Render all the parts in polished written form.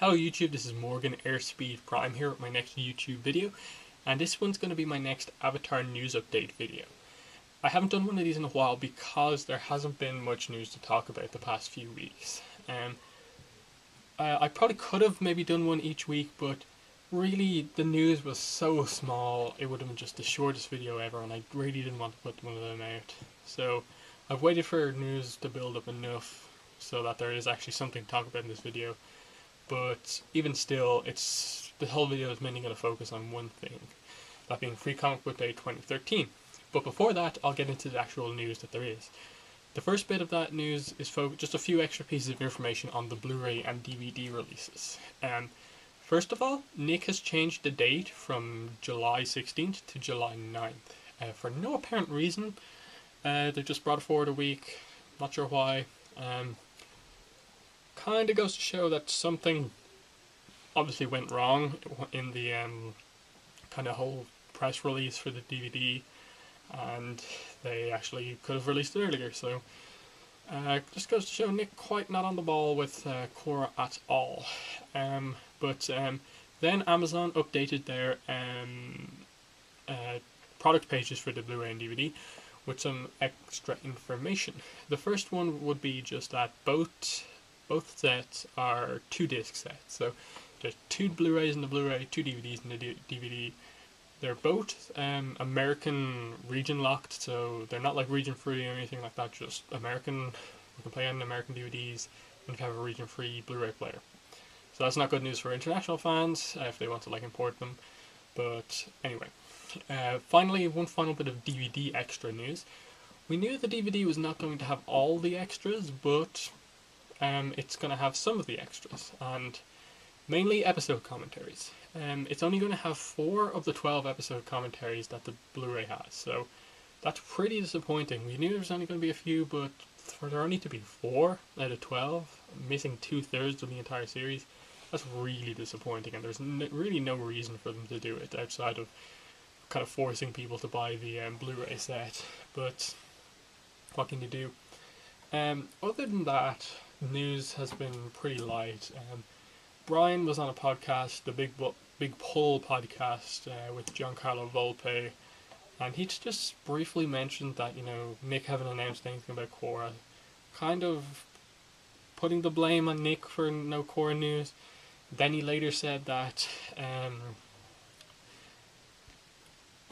Hello YouTube, this is Morgan Airspeed Prime here with my next YouTube video, and this one's going to be my next Avatar news update video. I haven't done one of these in a while because there hasn't been much news to talk about the past few weeks. I probably could have maybe done one each week, but really the news was so small it would have been just the shortest video ever, and I really didn't want to put one of them out. So I've waited for news to build up enough so that there is actually something to talk about in this video. But even still, the whole video is mainly going to focus on one thing, that being Free Comic Book Day 2013. But before that, I'll get into the actual news that there is. The first bit of that news is just a few extra pieces of information on the Blu-ray and DVD releases. First of all, Nick has changed the date from July 16th to July 9th. For no apparent reason. They just brought it forward a week, not sure why. Kind of goes to show that something obviously went wrong in the kind of whole press release for the DVD, and they actually could have released it earlier. So just goes to show Nick quite not on the ball with Korra at all. But then Amazon updated their product pages for the Blu-ray and DVD with some extra information. The first one would be just that both sets are 2-disc sets. So there's 2 Blu-rays in the Blu-ray, 2 DVDs in the DVD. They're both American region locked, so they're not like region free or anything like that, just American. You can play on American DVDs and have a region free Blu-ray player. So that's not good news for international fans if they want to like import them. But anyway, finally, one final bit of DVD extra news. We knew the DVD was not going to have all the extras, but it's going to have some of the extras, and mainly episode commentaries. It's only going to have 4 of the 12 episode commentaries that the Blu-ray has, so that's pretty disappointing. We knew there was only going to be a few, but for there only to be 4 out of 12, missing 2/3 of the entire series, that's really disappointing, and there's really no reason for them to do it outside of kind of forcing people to buy the Blu-ray set. But what can you do? Other than that, news has been pretty light. Brian was on a podcast, the Big Pull podcast, with Giancarlo Volpe, and he just briefly mentioned that, Nick haven't announced anything about Korra, kind of putting the blame on Nick for no Korra news. Then he later said that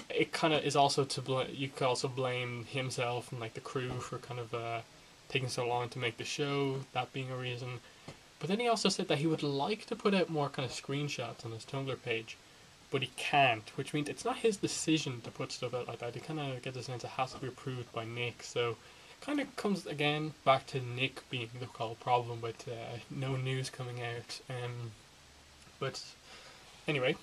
it kind of is also you could also blame himself and like the crew for kind of taking so long to make the show, that being a reason. But then he also said that he would like to put out more kind of screenshots on his Tumblr page, but he can't, which means it's not his decision to put stuff out like that. He kind of gets the sense it has to be approved by Nick, so kind of comes again back to Nick being the whole problem with no news coming out. But anyway,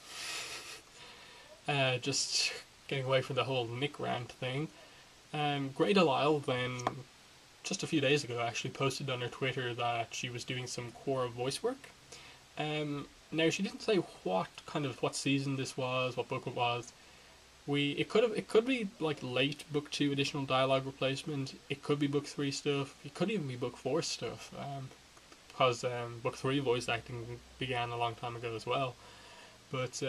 just getting away from the whole Nick rant thing, Grey Delisle then, just a few days ago, actually posted on her Twitter that she was doing some Korra voice work. Now she didn't say what season this was, what book it was. It could be like late book 2 additional dialogue replacement. It could be book 3 stuff. It could even be book 4 stuff. Because book 3 voice acting began a long time ago as well. But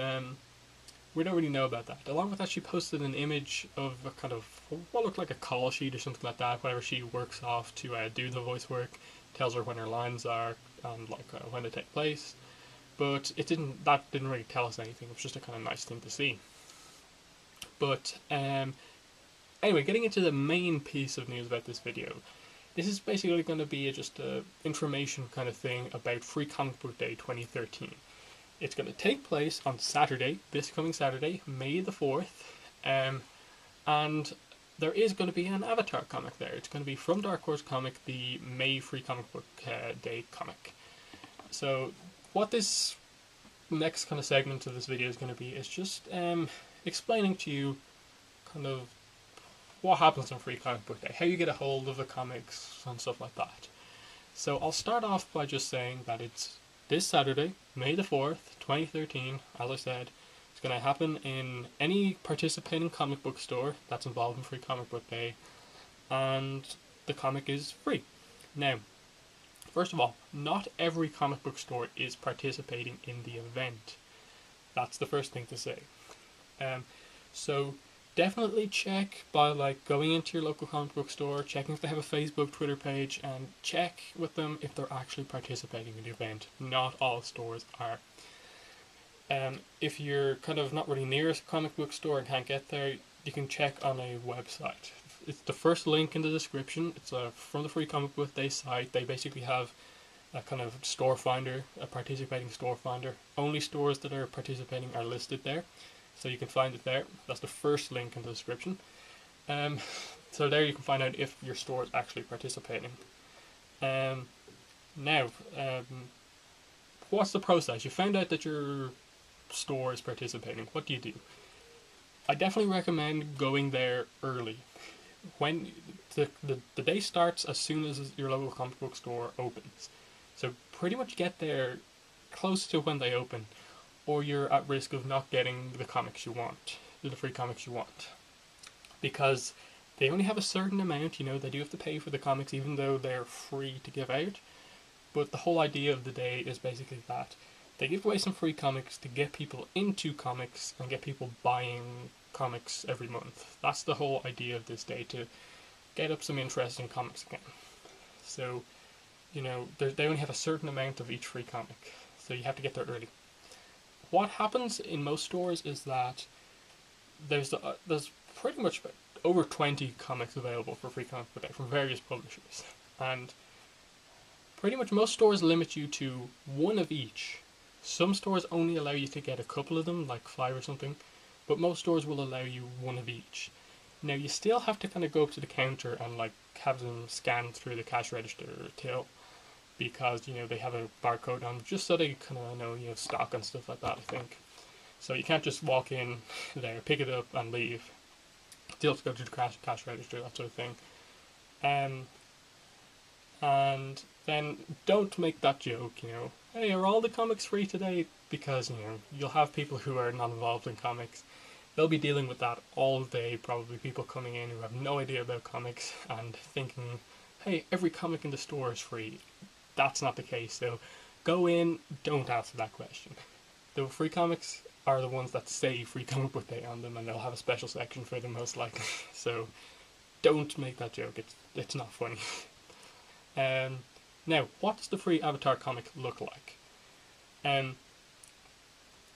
we don't really know about that. Along with that, she posted an image of a kind of what looked like a call sheet or something like that, whatever she works off to do the voice work. Tells her when her lines are and when they take place. But that didn't really tell us anything. It was just a kind of nice thing to see. But anyway, getting into the main piece of news about this video. This is basically going to be just a information kind of thing about Free Comic Book Day 2013. It's going to take place on Saturday, this coming Saturday, May the 4th, and there is going to be an Avatar comic there. It's going to be from Dark Horse Comic, the May Free Comic Book Day comic. So what this next kind of segment of this video is going to be is just explaining to you kind of what happens on Free Comic Book Day, how you get a hold of the comics and stuff like that. So I'll start off by just saying that it's this Saturday, May the 4th, 2013, as I said. It's going to happen in any participating comic book store that's involved in Free Comic Book Day, and the comic is free. Now, First of all, not every comic book store is participating in the event. That's the first thing to say. Um, so definitely check by like going into your local comic book store, checking if they have a Facebook, Twitter page, and check with them if they're actually participating in the event. Not all stores are. If you're kind of not really near a comic book store and can't get there, you can check on a website. It's the first link in the description. It's from the Free Comic Book Day site. They basically have a kind of store finder, a participating store finder. Only stores that are participating are listed there, so you can find it there. That's the first link in the description. So there you can find out if your store is actually participating. Now, what's the process? You found out that your store is participating. What do you do? I definitely recommend going there early. When the day starts as soon as your local comic book store opens. So pretty much get there close to when they open, or you're at risk of not getting the comics you want, the free comics you want. Because they only have a certain amount, they do have to pay for the comics even though they're free to give out. But the whole idea of the day is basically that they give away some free comics to get people into comics and get people buying comics every month. That's the whole idea of this day, to get up some interest in comics again. So, they only have a certain amount of each free comic, so you have to get there early. What happens in most stores is that there's pretty much over 20 comics available for free comic book day from various publishers, and pretty much most stores limit you to one of each. Some stores only allow you to get a couple of them, like 5 or something, but most stores will allow you one of each. Now you still have to kind of go up to the counter and like have them scan through the cash register till, because they have a barcode on, just so they kind of know stock and stuff like that, I think. So you can't just walk in there, pick it up and leave. Still have to go to the cash register, that sort of thing. And then don't make that joke, hey, are all the comics free today? Because you'll have people who are not involved in comics. They'll be dealing with that all day, probably people coming in who have no idea about comics and thinking, hey, every comic in the store is free. That's not the case, so go in, don't answer that question. The free comics are the ones that say Free Comic Book Day on them, and they'll have a special section for them most likely. So don't make that joke, it's not funny. Now, what does the free Avatar comic look like?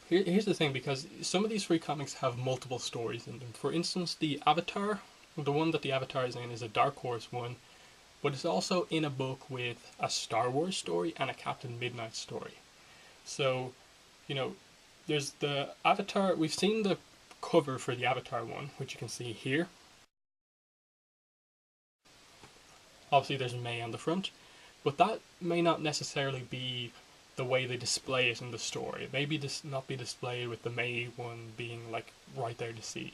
Here's the thing, because some of these free comics have multiple stories in them. For instance, the Avatar, the one that the Avatar is in, is a Dark Horse one, but it's also in a book with a Star Wars story and a Captain Midnight story. So, there's the Avatar. We've seen the cover for the Avatar one, which you can see here. Obviously, there's May on the front, but that may not necessarily be the way they display it in the story. It may not be displayed with the May one being like right there to see,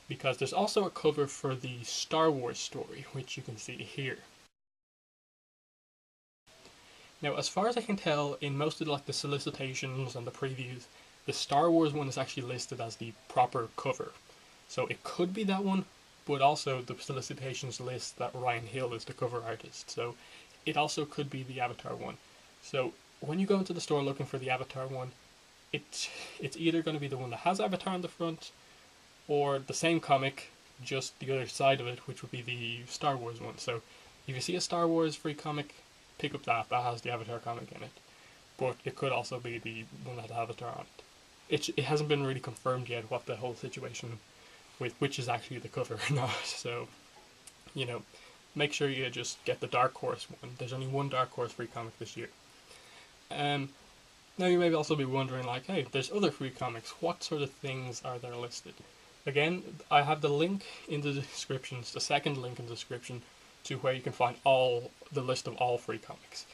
because there's also a cover for the Star Wars story, which you can see here. Now, as far as I can tell, in most of the solicitations and the previews, the Star Wars one is actually listed as the proper cover. So it could be that one, but also the solicitations list that Ryan Hill is the cover artist. So it also could be the Avatar one. So when you go into the store looking for the Avatar one, it's either going to be the one that has Avatar on the front, or the same comic, just the other side of it, which would be the Star Wars one. So if you see a Star Wars free comic, pick up that has the Avatar comic in it. But it could also be the one that has Avatar on it. It hasn't been really confirmed yet what the whole situation with which is actually the cover or not. So, make sure you just get the Dark Horse one. There's only one Dark Horse free comic this year. Now you may also be wondering, like, hey, there's other free comics. What sort of things are there listed? Again, I have the link in the description. It's the second link in the description to where you can find the list of all free comics.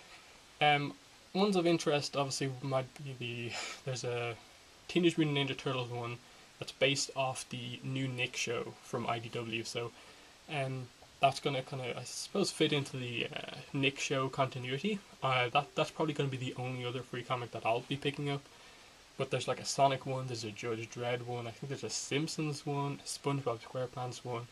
Ones of interest obviously might be there's a Teenage Mutant Ninja Turtles one that's based off the new Nick show from IDW. So, that's going to kind of, I suppose, fit into the Nick show continuity. That's probably going to be the only other free comic that I'll be picking up. But there's like a Sonic one, there's a Judge Dredd one, I think there's a Simpsons one, a SpongeBob SquarePants one.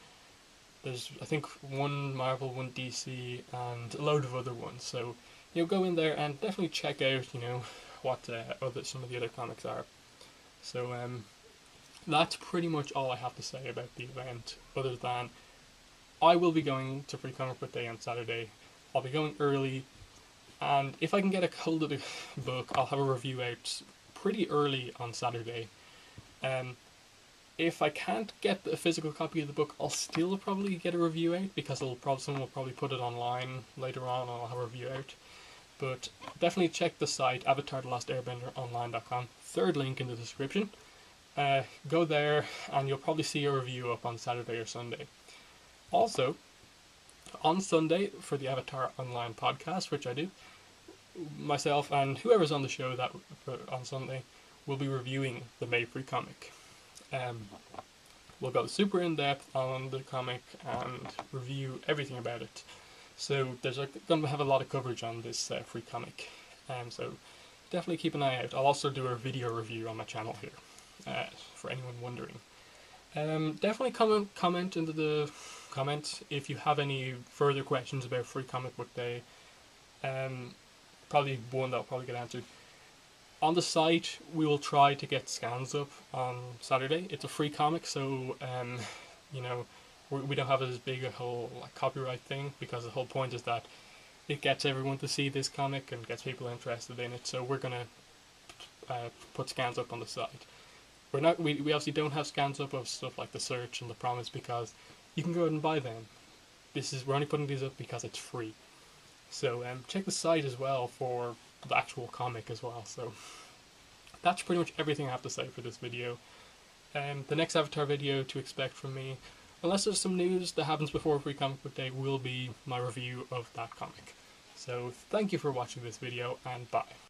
There's, I think, one Marvel, one DC, and a load of other ones. So go in there and definitely check out, what some of the other comics are. So that's pretty much all I have to say about the event, other than I will be going to Free Comic Book Day on Saturday. I'll be going early, and if I can get a hold of the book, I'll have a review out pretty early on Saturday. If I can't get a physical copy of the book, I'll still probably get a review out, because someone will probably put it online later on, and I'll have a review out. But definitely check the site, avatarthelastairbender.online.com. Third link in the description. Go there, and you'll probably see a review up on Saturday or Sunday. Also, on Sunday, for the Avatar Online podcast, which I do, myself and whoever's on the show on Sunday will be reviewing the May Free comic. We'll go super in depth on the comic and review everything about it. So there's going to have a lot of coverage on this free comic. So definitely keep an eye out. I'll also do a video review on my channel here, for anyone wondering. Definitely comment into the comments if you have any further questions about Free Comic Book Day. Probably one that'll probably get answered. On the site, we will try to get scans up on Saturday. It's a free comic, so we don't have as big a whole copyright thing, because the whole point is that it gets everyone to see this comic and gets people interested in it. So we're gonna put scans up on the site. We obviously don't have scans up of stuff like The Search and The Promise, because you can go out and buy them. We're only putting these up because it's free. So check the site as well for the actual comic as well. So that's pretty much everything I have to say for this video. The next Avatar video to expect from me, unless there's some news that happens before Free Comic Book Day, will be my review of that comic. So thank you for watching this video, and bye.